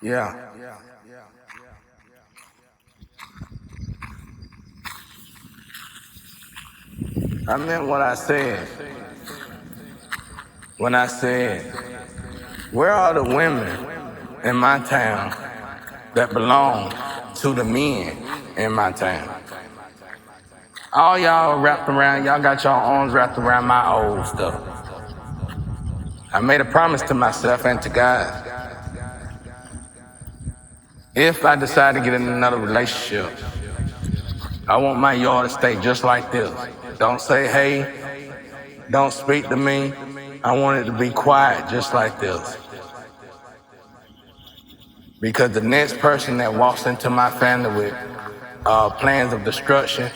Yeah. I meant what I said when I said, where are the women in my town that belong to the men in my town? All y'all wrapped around, y'all got your arms wrapped around my old stuff. I made a promise to myself and to God. If I decide to get in another relationship, I want my yard to stay just like this. Don't say hey, don't speak to me. I want it to be quiet just like this. Because the next person that walks into my family with plans of destruction,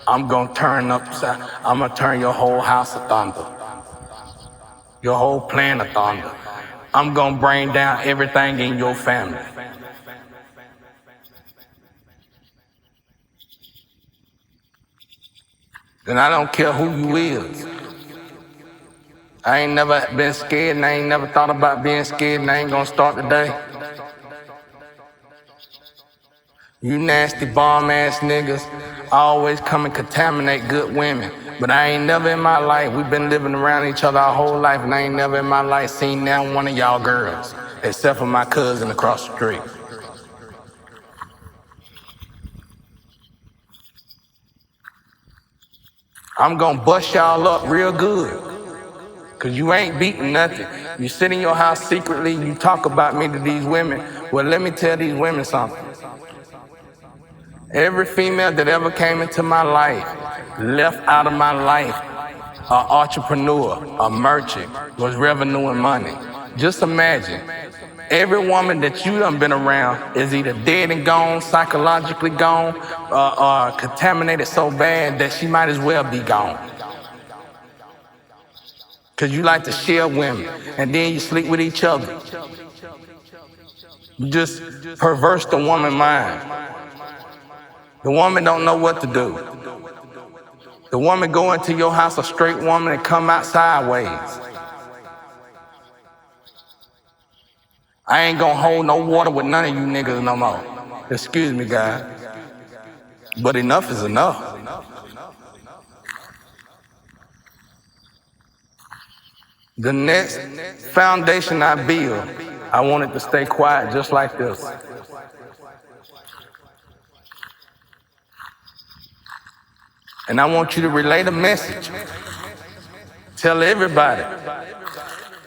I'm gonna I'm gonna turn your whole house of thunder, your whole plan of thunder. I'm gonna bring down everything in your family. And I don't care who you is. I ain't never been scared and I ain't never thought about being scared and I ain't gonna start today. You nasty bomb ass niggas always come and contaminate good women. But I ain't never in my life, we've been living around each other our whole life, and I ain't never in my life seen now one of y'all girls, except for my cousin across the street. I'm gonna bust y'all up real good. Cause you ain't beating nothing. You sit in your house secretly, you talk about me to these women. Well, let me tell these women something. Every female that ever came into my life, left out of my life, an entrepreneur, a merchant, was revenue and money. Just imagine, every woman that you done been around is either dead and gone, psychologically gone, or contaminated so bad that she might as well be gone. Cause you like to share women, and then you sleep with each other. You just perverse the woman's mind. The woman don't know what to do. The woman go into your house a straight woman and come out sideways. I ain't gonna hold no water with none of you niggas no more. Excuse me, guys. But enough is enough. The next foundation I build, I want it to stay quiet just like this. And I want you to relay the message. Tell everybody,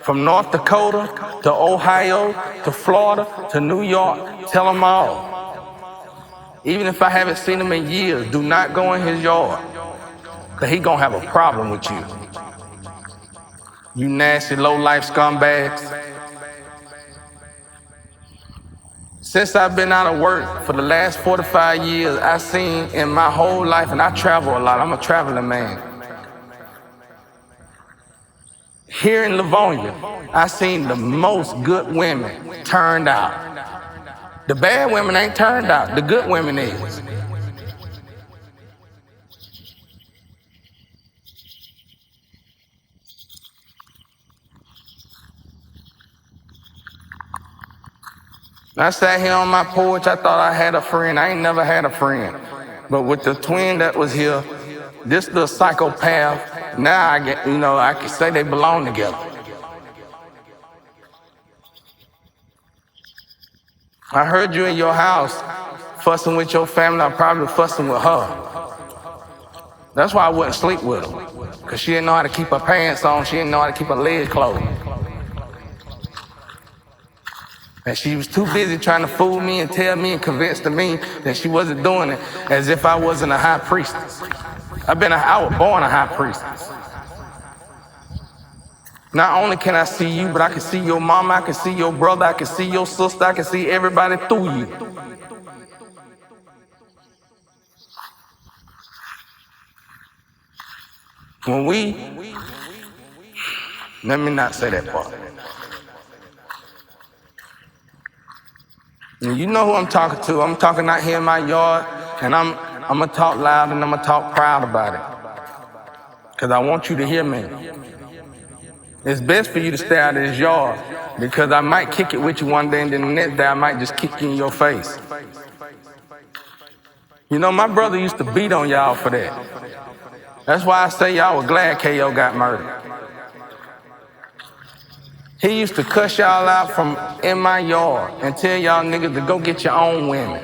from North Dakota to Ohio to Florida to New York, tell them all. Even if I haven't seen him in years, do not go in his yard, because he gonna have a problem with you. You nasty low-life scumbags. Since I've been out of work for the last 45 years, I've seen in my whole life, and I travel a lot, I'm a traveling man. Here in Livonia, I've seen the most good women turned out. The bad women ain't turned out, the good women is. I sat here on my porch, I thought I had a friend. I ain't never had a friend. But with the twin that was here, this little psychopath, now I get, I can say they belong together. I heard you in your house fussing with your family, I'm probably fussing with her. That's why I wouldn't sleep with her, because she didn't know how to keep her pants on, she didn't know how to keep her legs closed. And she was too busy trying to fool me and tell me and convince me that she wasn't doing it, as if I wasn't a high priestess. I was born a high priestess. Not only can I see you, but I can see your mama, I can see your brother, I can see your sister, I can see everybody through you. Let me not say that part. You know who I'm talking to. I'm talking out here in my yard, and I'm gonna talk loud and I'm gonna talk proud about it. Because I want you to hear me. It's best for you to stay out of this yard, Because I might kick it with you one day and then the next day I might just kick you in your face. You know, my brother used to beat on y'all for that. That's why I say y'all were glad KO got murdered. He used to cuss y'all out from in my yard and tell y'all niggas to go get your own women.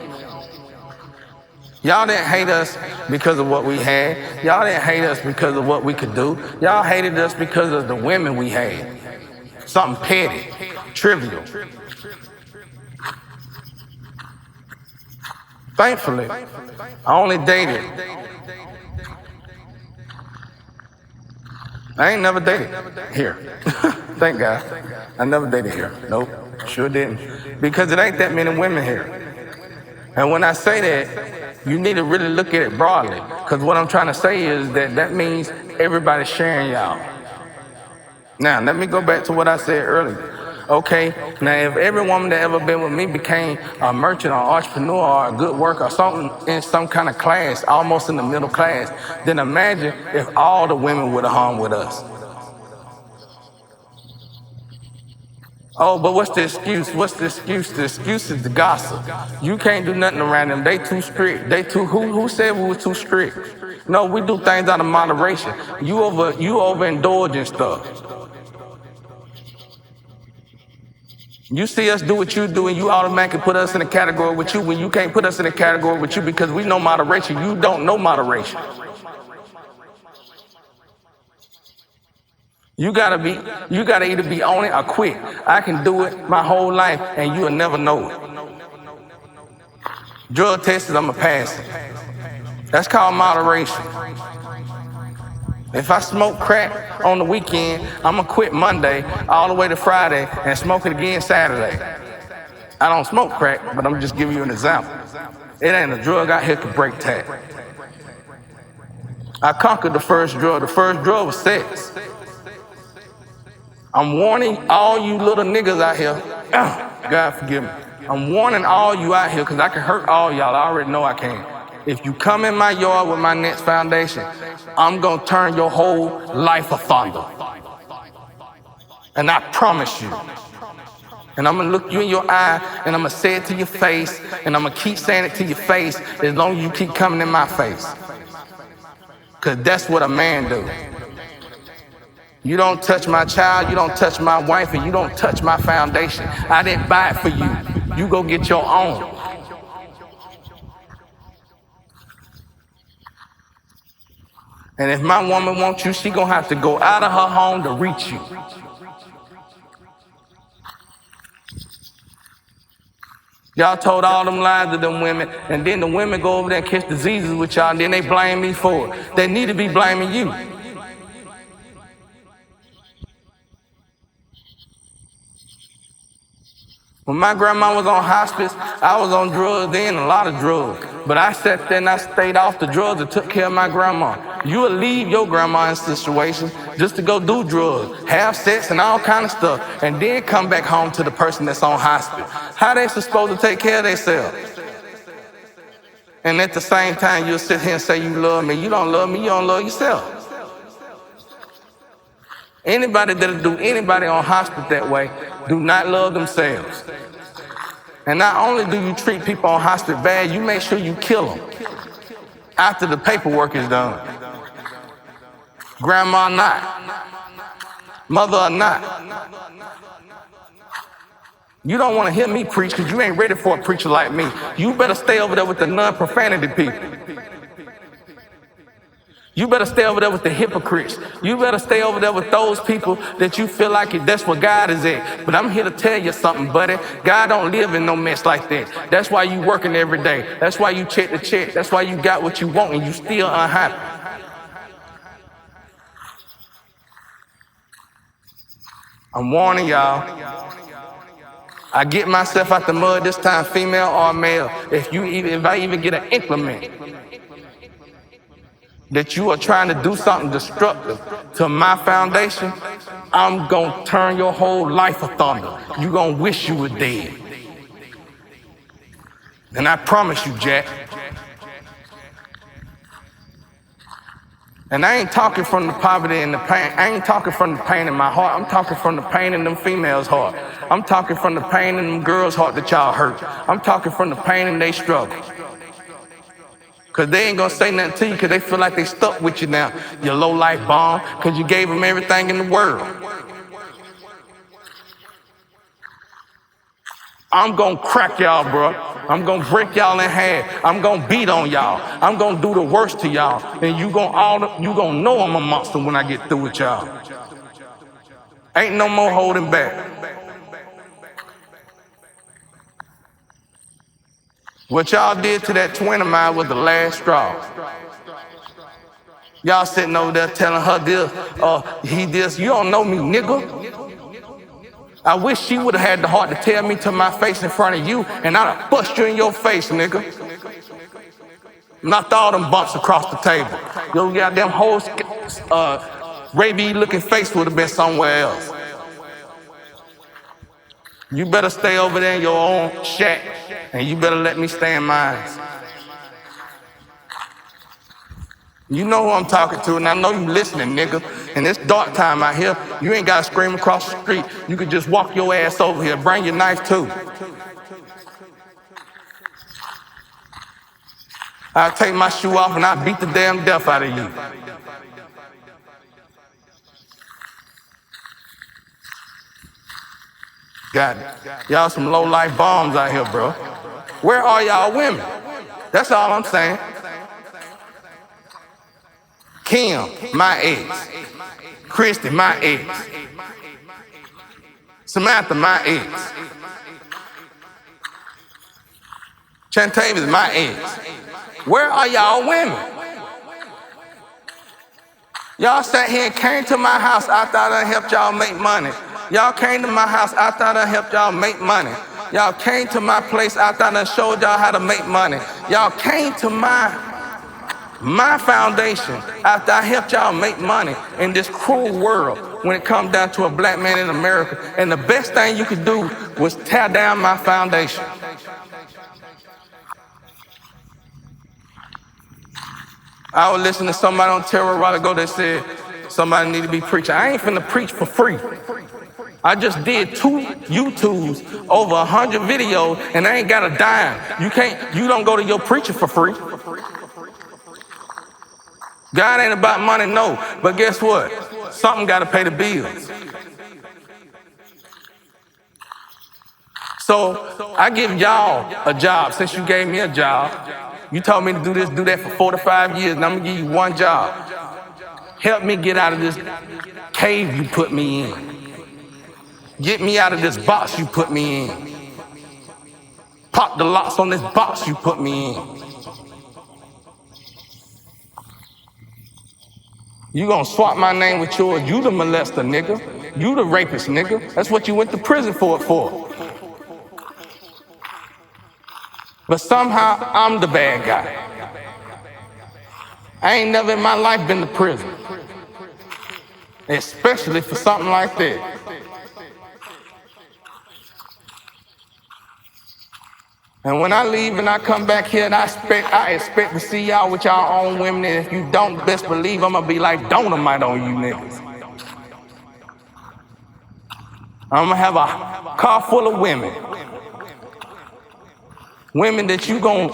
Y'all didn't hate us because of what we had. Y'all didn't hate us because of what we could do. Y'all hated us because of the women we had. Something petty, trivial. Thankfully, I only dated. I ain't never dated here. Thank God. I never dated here. Nope, sure didn't. Because it ain't that many women here. And when I say that, you need to really look at it broadly. Because what I'm trying to say is that means everybody's sharing y'all. Now, let me go back to what I said earlier. Okay, now if every woman that ever been with me became a merchant or entrepreneur or a good worker or something in some kind of class, almost in the middle class, then imagine if all the women would have hung with us. Oh, but what's the excuse? What's the excuse? The excuse is the gossip. You can't do nothing around them. They too strict. They too, who said we were too strict? No, we do things out of moderation. You overindulge stuff. You see us do what you do and you automatically put us in a category with you when you can't put us in a category with you because we know moderation. You don't know moderation. You gotta either be on it or quit. I can do it my whole life and you'll never know it. Drug tests, I'ma pass it. That's called moderation. If I smoke crack on the weekend, I'ma quit Monday all the way to Friday and smoke it again Saturday. I don't smoke crack, but I'm just giving you an example. It ain't a drug out here to break tag. I conquered the first drug. The first drug was sex. I'm warning all you little niggas out here. God forgive me. I'm warning all you out here because I can hurt all y'all. I already know I can. If you come in my yard with my next foundation, I'm gonna turn your whole life a thunder. And I promise you. And I'm gonna look you in your eye and I'm gonna say it to your face and I'm gonna keep saying it to your face as long as you keep coming in my face. Cause that's what a man do. You don't touch my child, you don't touch my wife, and you don't touch my foundation. I didn't buy it for you. You go get your own. And if my woman wants you, she gonna have to go out of her home to reach you. Y'all told all them lies to them women, and then the women go over there and catch diseases with y'all, and then they blame me for it. They need to be blaming you. When my grandma was on hospice, I was on drugs then, a lot of drugs. But I sat there and I stayed off the drugs and took care of my grandma. You will leave your grandma in situations just to go do drugs, have sex and all kind of stuff, and then come back home to the person that's on hospice. How they supposed to take care of themselves? And at the same time, you'll sit here and say you love me. You don't love me, you don't love yourself. Anybody that'll do anybody on hospice that way do not love themselves. And not only do you treat people on hospice bad, you make sure you kill them after the paperwork is done. Grandma not, mother or not. You don't want to hear me preach because you ain't ready for a preacher like me. You better stay over there with the non-profanity people. You better stay over there with the hypocrites. You better stay over there with those people that you feel like that's where God is at. But I'm here to tell you something, buddy. God don't live in no mess like that. That's why you working every day. That's why you check the check. That's why you got what you want and you still unhappy. I'm warning y'all. I get myself out the mud this time, female or male. If I even get an increment that you are trying to do something destructive to my foundation, I'm gonna turn your whole life a thunder. You gonna wish you were dead. And I promise you, Jack. And I ain't talking from the poverty and the pain. I ain't talking from the pain in my heart. I'm talking from the pain in them females' heart. I'm talking from the pain in them girls' heart that y'all hurt. I'm talking from the pain in they struggle. Cause they ain't gonna say nothing to you cause they feel like they stuck with you now. You low life bomb, cause you gave them everything in the world. I'm gonna crack y'all, bro. I'm gonna break y'all in half. I'm gonna beat on y'all. I'm gonna do the worst to y'all. And you gonna know I'm a monster when I get through with y'all. Ain't no more holding back. What y'all did to that twin of mine was the last straw. Y'all sitting over there telling her this, he this. You don't know me, nigga. I wish she would have had the heart to tell me to my face in front of you, and I'd have bust you in your face, nigga. Knocked all them bumps across the table. Your goddamn whole Ray looking face would have been somewhere else. You better stay over there in your own shack, and you better let me stay in mine. You know who I'm talking to, and I know you listening, nigga. And it's dark time out here. You ain't gotta scream across the street. You could just walk your ass over here. Bring your knife too. I'll take my shoe off and I'll beat the damn death out of you. Got it. Y'all some low-life bombs out here, bro. Where are y'all women? That's all I'm saying. Kim, my ex. Christy, my ex. Samantha, my ex. Chantavius, my ex. Where are y'all women? Y'all sat here and came to my house. I thought I helped y'all make money. Y'all came to my house. I thought I helped y'all make money. Y'all came to my place. I thought I showed y'all how to make money. Y'all came to my foundation after I helped y'all make money in this cruel world when it comes down to a black man in America. And the best thing you could do was tear down my foundation. I was listening to somebody on Terror a while ago that said somebody need to be preaching. I ain't finna preach for free. I just did 2 YouTubes, over 100 videos, and I ain't got a dime. You don't go to your preacher for free. God ain't about money, no. But guess what? Something gotta pay the bills. So I give y'all a job. Since you gave me a job, you told me to do this, do that for 4 to 5 years, and I'm gonna give you one job. Help me get out of this cave you put me in. Get me out of this box you put me in. Pop the locks on this box you put me in. You gonna swap my name with yours. You the molester, nigga. You the rapist, nigga. That's what you went to prison for it for. But somehow, I'm the bad guy. I ain't never in my life been to prison. Especially for something like that. And when I leave and I come back here, and I expect to see y'all with y'all own women, and if you don't, best believe I'm gonna be like Donamite on you niggas. I'm gonna have a car full of women. Women that you gon'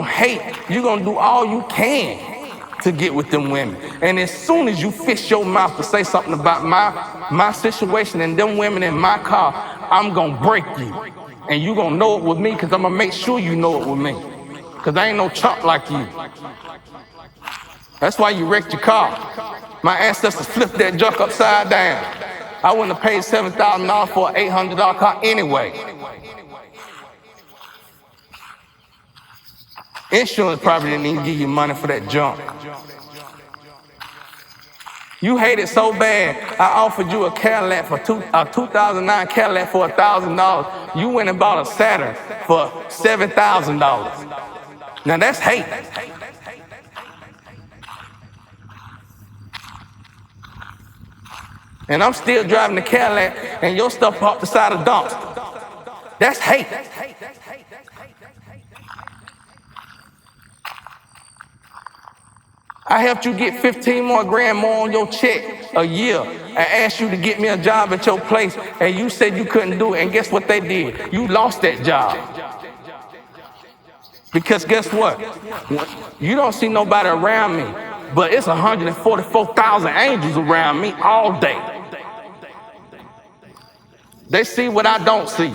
hate. You gonna do all you can to get with them women. And as soon as you fish your mouth to say something about my situation and them women in my car, I'm gonna break you. And you gonna know it with me, because I'm gonna make sure you know it with me. Because I ain't no chump like you. That's why you wrecked your car. My ancestors flipped that junk upside down. I wouldn't have paid $7,000 for an $800 car anyway. Insurance probably didn't even give you money for that junk. You hate it so bad, I offered you a Cadillac for a 2009 Cadillac for $1,000. You went and bought a Saturn for $7,000. Now that's hate. And I'm still driving the Cadillac and your stuff off the side of the dumpster. That's hate. I helped you get 15 more grand more on your check a year and asked you to get me a job at your place, and you said you couldn't do it. And guess what they did? You lost that job. Because guess what? You don't see nobody around me, but it's 144,000 angels around me all day. They see what I don't see.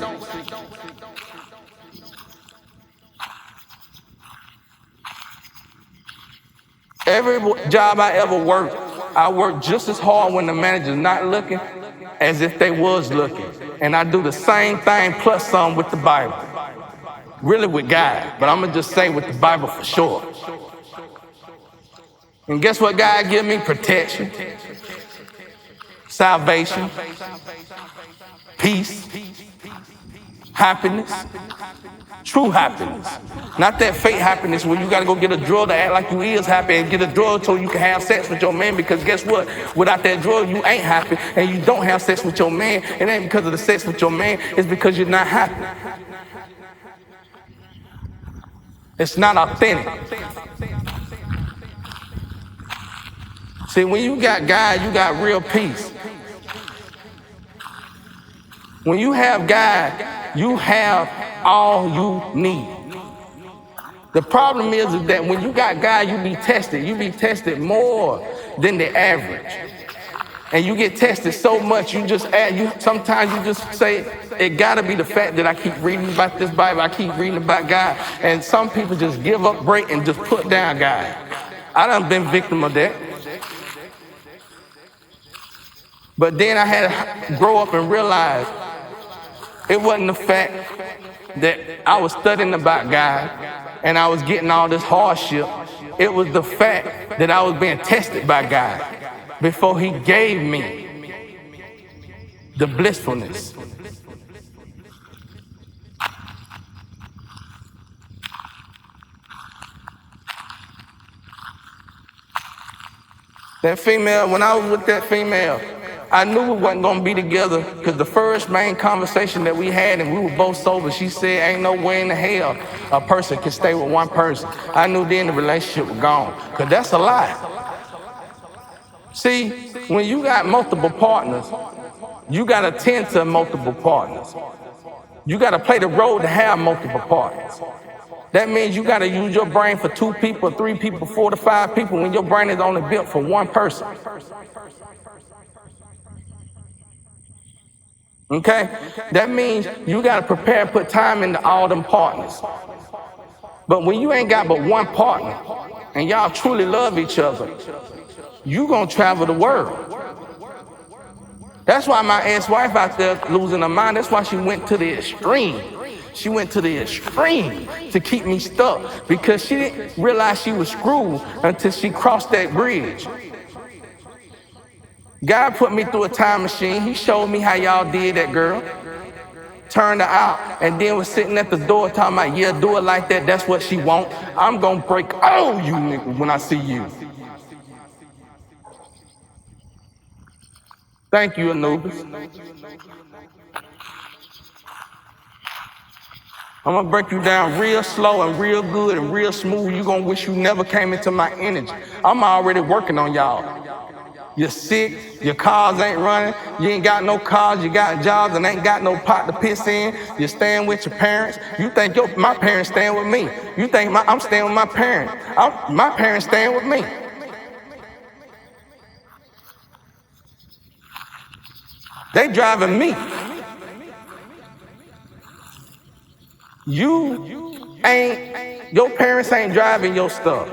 Every job I ever worked, I work just as hard when the manager's not looking as if they was looking. And I do the same thing plus some with the Bible. Really with God, but I'm gonna just say with the Bible for sure. And guess what God give me? Protection, salvation, peace, happiness, true happiness. Not that fake happiness where you gotta go get a drug to act like you is happy and get a drug so you can have sex with your man, because guess what? Without that drug, you ain't happy, and you don't have sex with your man. It ain't because of the sex with your man, it's because you're not happy. It's not authentic. See, when you got God, you got real peace. When you have God, you have all you need. The problem is that when you got God, you be tested. You be tested more than the average. And you get tested so much, sometimes you just say, it gotta be the fact that I keep reading about this Bible, I keep reading about God. And some people just give up, break, and just put down God. I done been victim of that. But then I had to grow up and realize it wasn't the fact that I was studying about God and I was getting all this hardship. It was the fact that I was being tested by God before he gave me the blissfulness. That female, when I was with that female, I knew we wasn't gonna be together because the first main conversation that we had, and we were both sober, she said, ain't no way in the hell a person can stay with one person. I knew then the relationship was gone, because that's a lie. See, when you got multiple partners, you gotta tend to multiple partners. You gotta play the role to have multiple partners. That means you gotta use your brain for 2 people, 3 people, 4 to 5 people when your brain is only built for one person. Okay? That means you gotta prepare and put time into all them partners. But when you ain't got but one partner and y'all truly love each other, you gonna travel the world. That's why my ex-wife out there losing her mind, that's why she went to the extreme. She went to the extreme to keep me stuck, because she didn't realize she was screwed until she crossed that bridge. God put me through a time machine. He showed me how y'all did that girl. Turned her out, and then was sitting at the door talking about, yeah, do it like that. That's what she want. I'm gonna break all you niggas when I see you. Thank you, Anubis. I'm gonna break you down real slow and real good and real smooth. You're gonna wish you never came into my energy. I'm already working on y'all. You're sick, your cars ain't running, you ain't got no cars, you got jobs and ain't got no pot to piss in, you're staying with your parents. You think my parents staying with me. You think I'm staying with my parents. My parents staying with me. They driving me. Your parents ain't driving your stuff.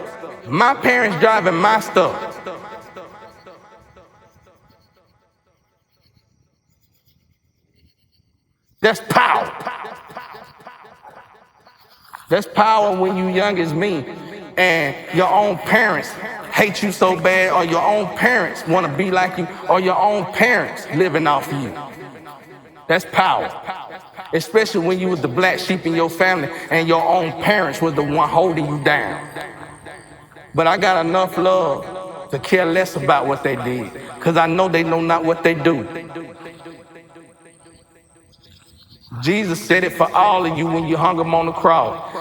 My parents driving my stuff. That's power. That's power when you young as me and your own parents hate you so bad, or your own parents want to be like you, or your own parents living off of you. That's power. Especially when you was the black sheep in your family and your own parents was the one holding you down. But I got enough love to care less about what they did, because I know they know not what they do. Jesus said it for all of you when you hung him on the cross.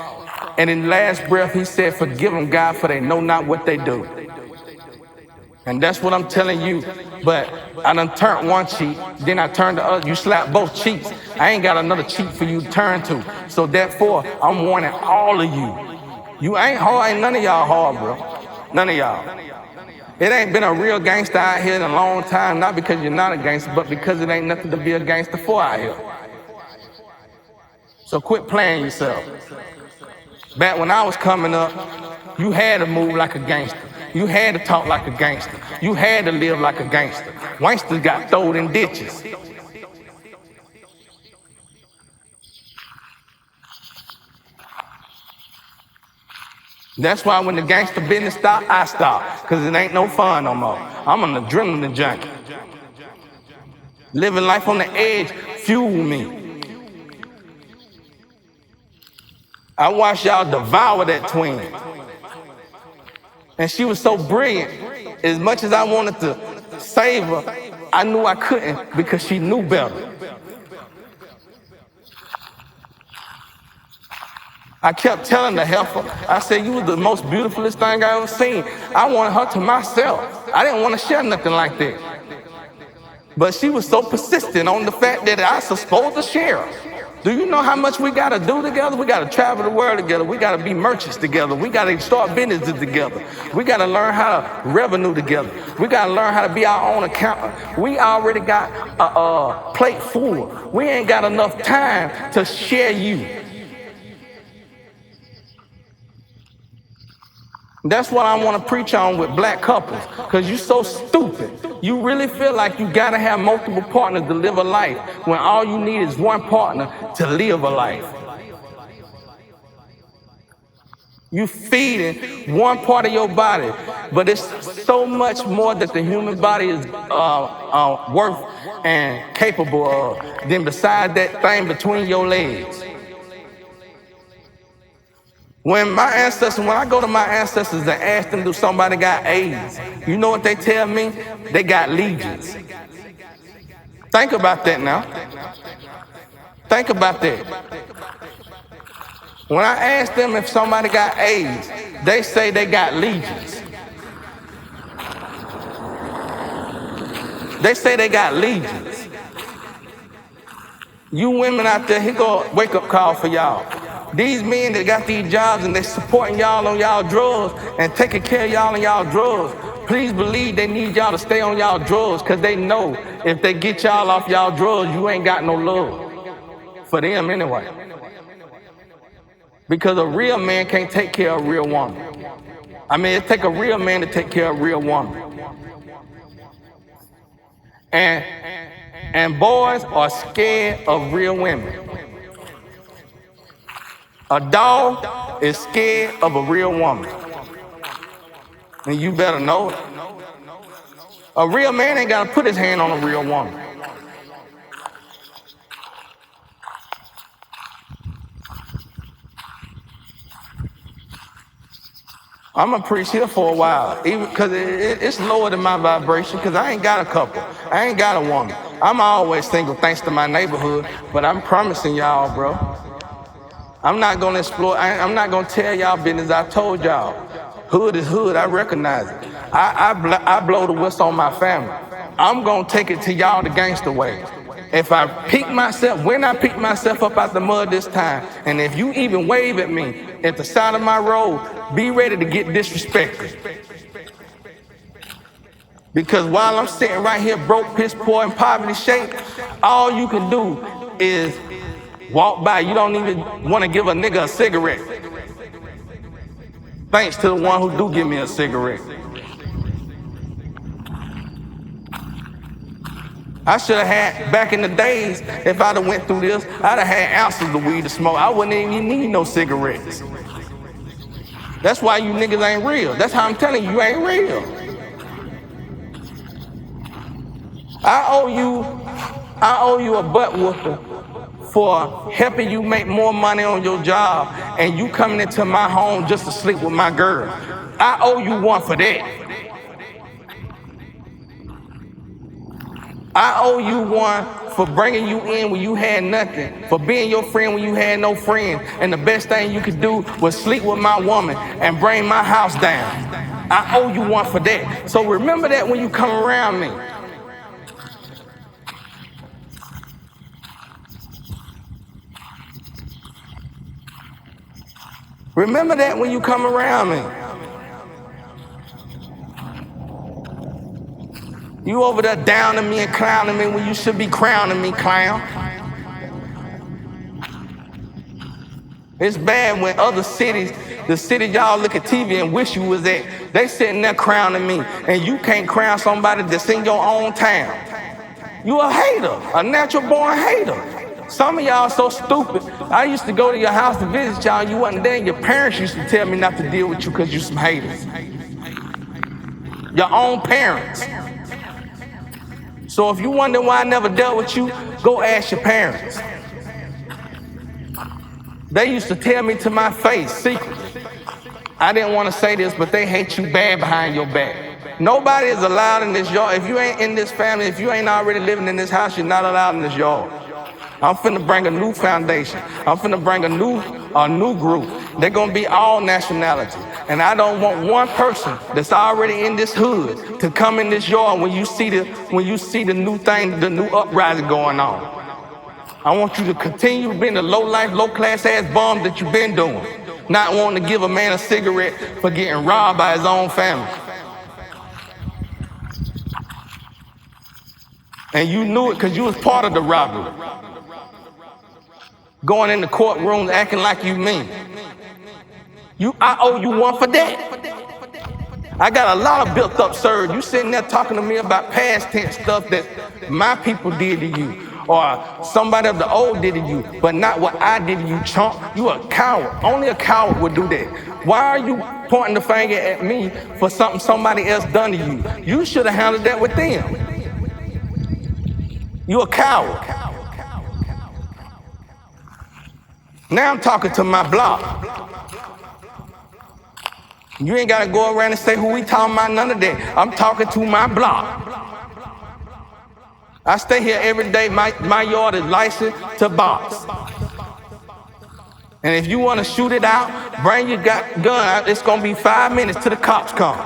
And in the last breath, he said, forgive them, God, for they know not what they do. And that's what I'm telling you. But I done turned one cheek, then I turned the other. You slap both cheeks. I ain't got another cheek for you to turn to. So therefore, I'm warning all of you. You ain't hard, ain't none of y'all hard, bro. None of y'all. It ain't been a real gangster out here in a long time, not because you're not a gangster, but because it ain't nothing to be a gangster for out here. So quit playing yourself. Back when I was coming up, you had to move like a gangster. You had to talk like a gangster. You had to live like a gangster. Wanksters got thrown in ditches. That's why when the gangster business stop, I stop. Because it ain't no fun no more. I'm an adrenaline junkie. Living life on the edge fuel me. I watched y'all devour that twin. And she was so brilliant. As much as I wanted to save her, I knew I couldn't because she knew better. I kept telling the heifer, I said, you was the most beautifulest thing I ever seen. I wanted her to myself. I didn't want to share nothing like that. But she was so persistent on the fact that I was supposed to share her. Do you know how much we gotta do together? We gotta travel the world together. We gotta be merchants together. We gotta start businesses together. We gotta learn how to revenue together. We gotta learn how to be our own accountant. We already got a plate full. We ain't got enough time to share you. That's what I want to preach on with black couples, because you're so stupid. You really feel like you got to have multiple partners to live a life when all you need is one partner to live a life. You feeding one part of your body, but it's so much more that the human body is worth and capable of than beside that thing between your legs. When I go to my ancestors and ask them, do somebody got AIDS? You know what they tell me? They got legions. Think about that now. Think about that. When I ask them if somebody got AIDS, they say they got legions. They say they got legions. You women out there, here go a wake-up call for y'all. These men that got these jobs and they supporting y'all on y'all drugs and taking care of y'all on y'all drugs, please believe they need y'all to stay on y'all drugs, because they know if they get y'all off y'all drugs, you ain't got no love for them anyway. Because a real man can't take care of a real woman. I mean, it take a real man to take care of a real woman. And boys are scared of real women. A dog is scared of a real woman. And you better know it. A real man ain't got to put his hand on a real woman. I'm going to preach here for a while, even because it's lower than my vibration, because I ain't got a couple. I ain't got a woman. I'm always single thanks to my neighborhood, but I'm promising y'all, bro, I'm not going to explore. I'm not going to tell y'all business. I told y'all. Hood is hood. I recognize it. I blow the whistle on my family. I'm going to take it to y'all the gangster way. If I pick myself, when I pick myself up out the mud this time, and if you even wave at me at the side of my road, be ready to get disrespected. Because while I'm sitting right here broke, piss poor, and poverty shape, all you can do is walk by. You don't even want to give a nigga a cigarette. Thanks to the one who do give me a cigarette. I should have had, back in the days, if I'd have went through this, I'd have had ounces of weed to smoke. I wouldn't even need no cigarettes. That's why you niggas ain't real. That's how I'm telling you, you ain't real. I owe you a butt whooping for helping you make more money on your job and you coming into my home just to sleep with my girl. I owe you one for that. I owe you one for bringing you in when you had nothing, for being your friend when you had no friend, and the best thing you could do was sleep with my woman and bring my house down. I owe you one for that. So remember that when you come around me. Remember that when you come around me. You over there downing me and clowning me when you should be crowning me, clown. It's bad when other cities, the city y'all look at TV and wish you was at, they sitting there crowning me, and you can't crown somebody that's in your own town. You a hater, a natural born hater. Some of y'all so stupid. I used to go to your house to visit y'all, and you wasn't there, and your parents used to tell me not to deal with you because you some haters. Your own parents. So if you wonder why I never dealt with you, go ask your parents. They used to tell me to my face, secretly. I didn't want to say this, but they hate you bad behind your back. Nobody is allowed in this yard. If you ain't in this family, if you ain't already living in this house, you're not allowed in this yard. I'm finna bring a new foundation. I'm finna bring a new group. They're gonna be all nationality. And I don't want one person that's already in this hood to come in this yard when you see the new thing, the new uprising going on. I want you to continue being the low-life, low-class ass bum that you've been doing. Not wanting to give a man a cigarette for getting robbed by his own family. And you knew it because you was part of the robbery. Going in the courtrooms acting like you mean. I owe you one for that. I got a lot of built up serve. You sitting there talking to me about past tense stuff that my people did to you. Or somebody of the old did to you, but not what I did to you, chump. You a coward. Only a coward would do that. Why are you pointing the finger at me for something somebody else done to you? You should have handled that with them. You a coward. Now I'm talking to my block. You ain't gotta go around and say who we talking about, none of that. I'm talking to my block. I stay here every day. My yard is licensed to box. And if you want to shoot it out, bring your gun out. It's going to be 5 minutes till the cops come.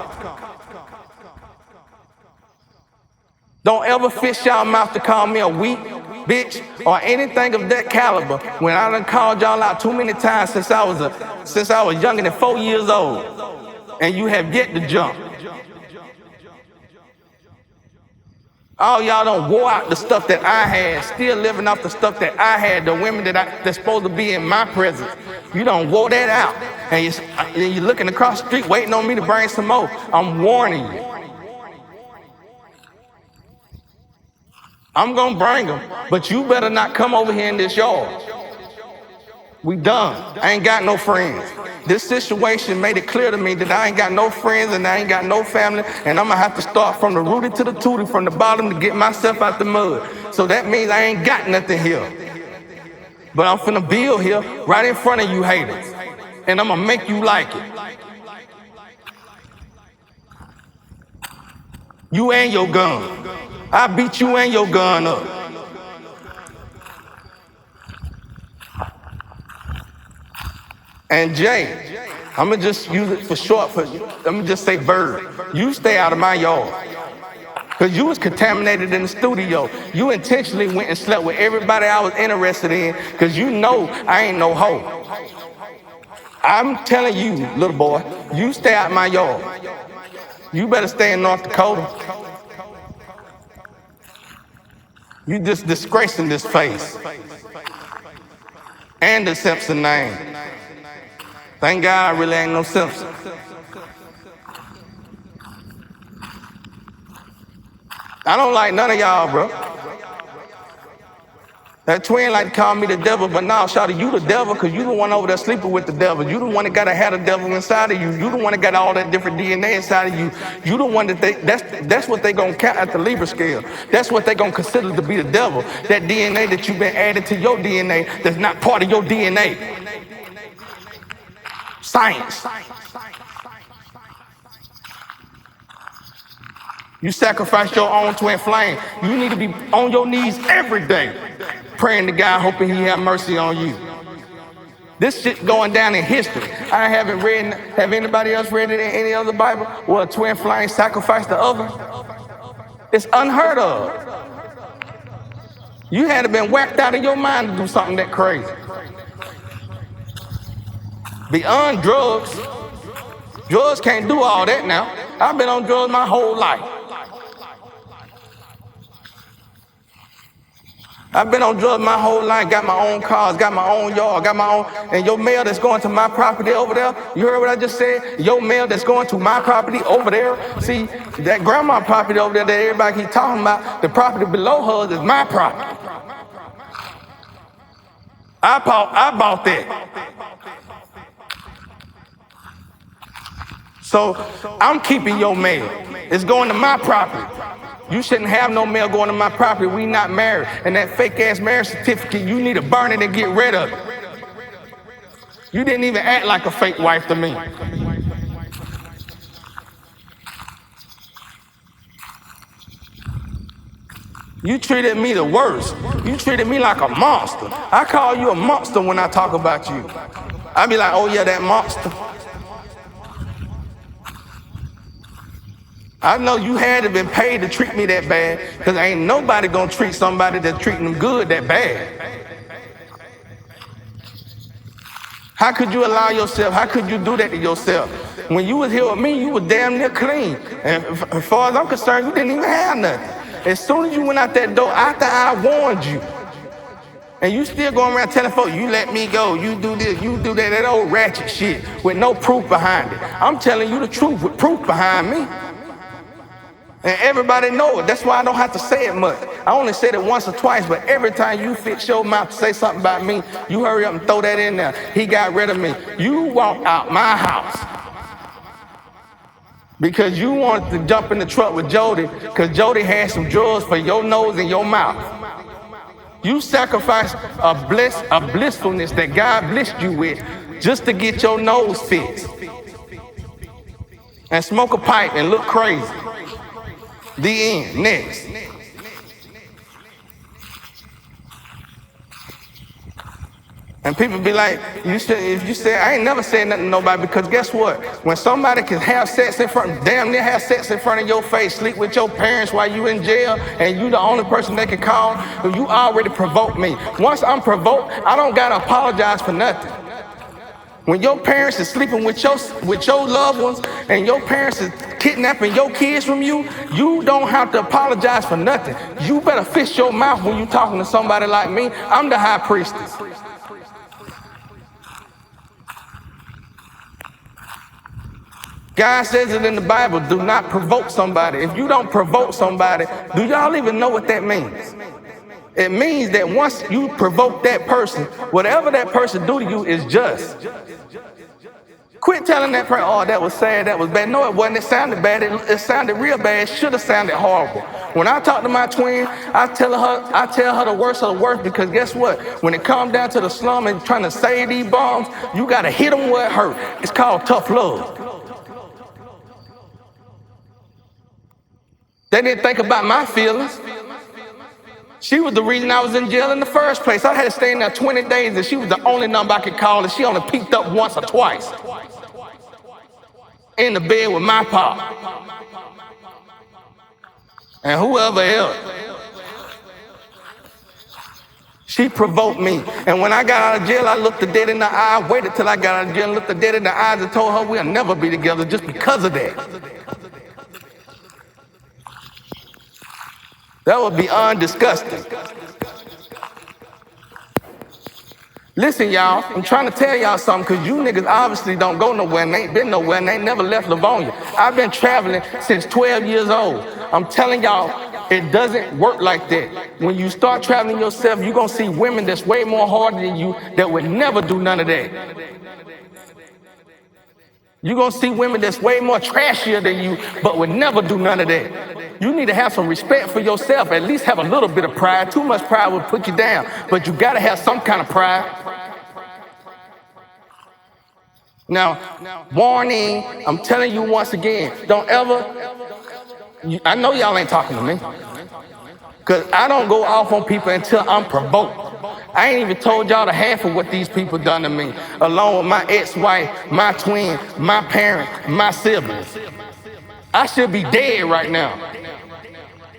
Don't ever fish y'all mouth to call me a weak bitch or anything of that caliber when I done called y'all out too many times since I was younger than 4 years old. And you have yet to jump. All y'all don't wore out the stuff that I had, still living off the stuff that I had, the women that's supposed to be in my presence. You don't wore that out. And you're looking across the street waiting on me to bring some more. I'm warning you. I'm gonna bring them, but you better not come over here in this yard. We done. I ain't got no friends. This situation made it clear to me that I ain't got no friends and I ain't got no family, and I'm gonna have to start from the rooty to the tooty, from the bottom to get myself out the mud. So that means I ain't got nothing here. But I'm finna build here right in front of you haters, and I'm gonna make you like it. You and your gun. I beat you and your gun up. And Jay, I'm gonna just use it for short. Let me just say Bird. You stay out of my yard. Because you was contaminated in the studio. You intentionally went and slept with everybody I was interested in because you know I ain't no hoe. I'm telling you, little boy, you stay out my yard. You better stay in North Dakota. You just disgracing this face. And the Simpson name. Thank God I really ain't no Simpson. I don't like none of y'all, bro. That twin like to call me the devil, but now, shawty, you the devil because you the one over there sleeping with the devil. You the one that gotta have the devil inside of you. You the one that got all that different DNA inside of you. You the one that's what they gonna count at the Libra scale. That's what they gonna consider to be the devil. That DNA that you've been added to your DNA that's not part of your DNA. Science. You sacrifice your own twin flame. You need to be on your knees every day, praying to God, hoping He have mercy on you. This shit going down in history. I haven't read, have anybody else read it in any other Bible? Where a twin flame sacrificed the other? It's unheard of. You had to been whacked out of your mind to do something that crazy. Beyond drugs, drugs can't do all that now. I've been on drugs my whole life. I've been on drugs my whole life, got my own cars, got my own yard, got my own, and your mail that's going to my property over there, you heard what I just said? Your mail that's going to my property over there, see, that grandma property over there that everybody keep talking about, the property below her is my property. I bought that. So I'm keeping your mail. It's going to my property. You shouldn't have no mail going to my property. We not married. And that fake ass marriage certificate, you need to burn it and get rid of it. You didn't even act like a fake wife to me. You treated me the worst. You treated me like a monster. I call you a monster when I talk about you. I be like, oh yeah, that monster. I know you had to been paid to treat me that bad, because ain't nobody gonna treat somebody that's treating them good that bad. How could you allow yourself, how could you do that to yourself? When you was here with me, you were damn near clean. And as far as I'm concerned, you didn't even have nothing. As soon as you went out that door, after I warned you, and you still going around telling folks, you let me go, you do this, you do that old ratchet shit with no proof behind it. I'm telling you the truth with proof behind me. And everybody know it. That's why I don't have to say it much. I only said it once or twice, but every time you fix your mouth to say something about me, you hurry up and throw that in there. He got rid of me. You walked out my house because you wanted to jump in the truck with Jody because Jody had some drugs for your nose and your mouth. You sacrificed a blissfulness that God blessed you with just to get your nose fixed and smoke a pipe and look crazy. The end. Next. And people be like, if you say, I ain't never said nothing to nobody, because guess what? When somebody can have sex damn near have sex in front of your face, sleep with your parents while you in jail, and you the only person they can call, you already provoked me. Once I'm provoked, I don't gotta apologize for nothing. When your parents is sleeping with your loved ones and your parents is kidnapping your kids from you, you don't have to apologize for nothing. You better fix your mouth when you talking to somebody like me. I'm the high priestess. God says it in the Bible, do not provoke somebody. If you don't provoke somebody, do y'all even know what that means? It means that once you provoke that person, whatever that person do to you is just. Quit telling that person, oh, that was sad, that was bad. No, it wasn't. It sounded bad. It sounded real bad. It should have sounded horrible. When I talk to my twin, I tell her the worst of the worst, because guess what? When it comes down to the slum and trying to save these bombs, you got to hit them where it hurt. It's called tough love. They didn't think about my feelings. She was the reason I was in jail in the first place. I had to stay in there 20 days, and she was the only number I could call, and she only peeked up once or twice. In the bed with my pop. And whoever else. She provoked me. And when I got out of jail, I looked her dead in the eye, waited till I got out of jail and looked her dead in the eyes and told her we'll never be together just because of that. That would be disgusting. Listen, y'all, I'm trying to tell y'all something, because you niggas obviously don't go nowhere and ain't been nowhere and ain't never left Livonia. I've been traveling since 12 years old. I'm telling y'all, it doesn't work like that. When you start traveling yourself, you're going to see women that's way more harder than you that would never do none of that. You're going to see women that's way more trashier than you, but would never do none of that. You need to have some respect for yourself, at least have a little bit of pride. Too much pride will put you down, but you got to have some kind of pride. Now, warning, I'm telling you once again, don't ever, I know y'all ain't talking to me, because I don't go off on people until I'm provoked. I ain't even told y'all the half of what these people done to me, along with my ex-wife, my twin, my parents, my siblings. I should be dead right now.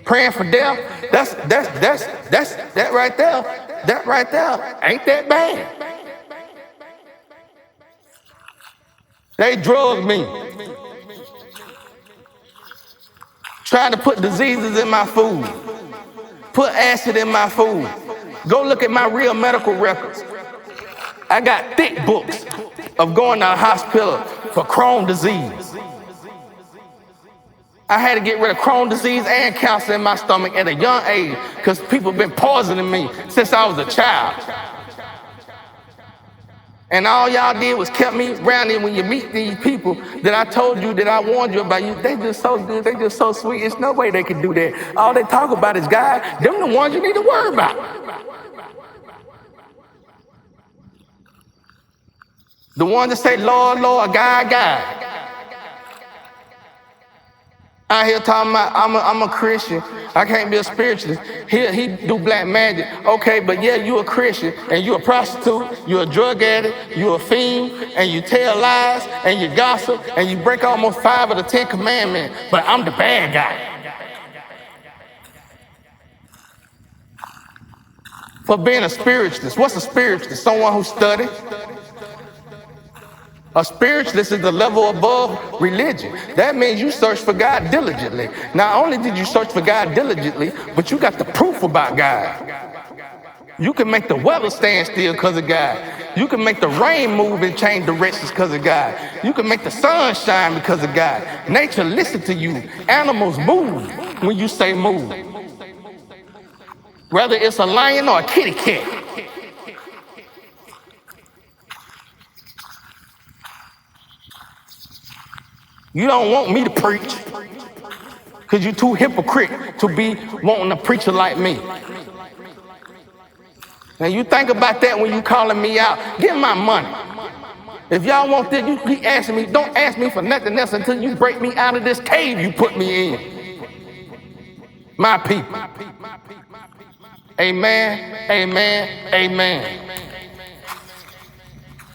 Praying for death, that right there, ain't that bad. They drugged me, trying to put diseases in my food, put acid in my food. Go look at my real medical records. I got thick books of going to a hospital for Crohn's disease. I had to get rid of Crohn's disease and cancer in my stomach at a young age because people been poisoning me since I was a child. And all y'all did was kept me around. And when you meet these people that I told you, that I warned you about, they just so good, they just so sweet. It's no way they can do that. All they talk about is God. Them the ones you need to worry about. The ones that say, Lord, Lord, God, God. Out here talking about I'm a Christian. I can't be a spiritualist. He do black magic. Okay, but yeah, you a Christian and you a prostitute, you a drug addict, you a fiend, and you tell lies and you gossip and you break almost 5 of the 10 commandments. But I'm the bad guy. For being a spiritualist. What's a spiritualist? Someone who studied. A spiritualist is the level above religion. That means you search for God diligently. Not only did you search for God diligently, but you got the proof about God. You can make the weather stand still because of God. You can make the rain move and change directions because of God. You can make the sun shine because of God. Nature listens to you. Animals move when you say move. Whether it's a lion or a kitty cat. You don't want me to preach because you're too hypocrite to be wanting a preacher like me. Now you think about that when you calling me out. Get my money. If y'all want this, you keep asking me. Don't ask me for nothing else until you break me out of this cave you put me in. My people. Amen, amen, amen.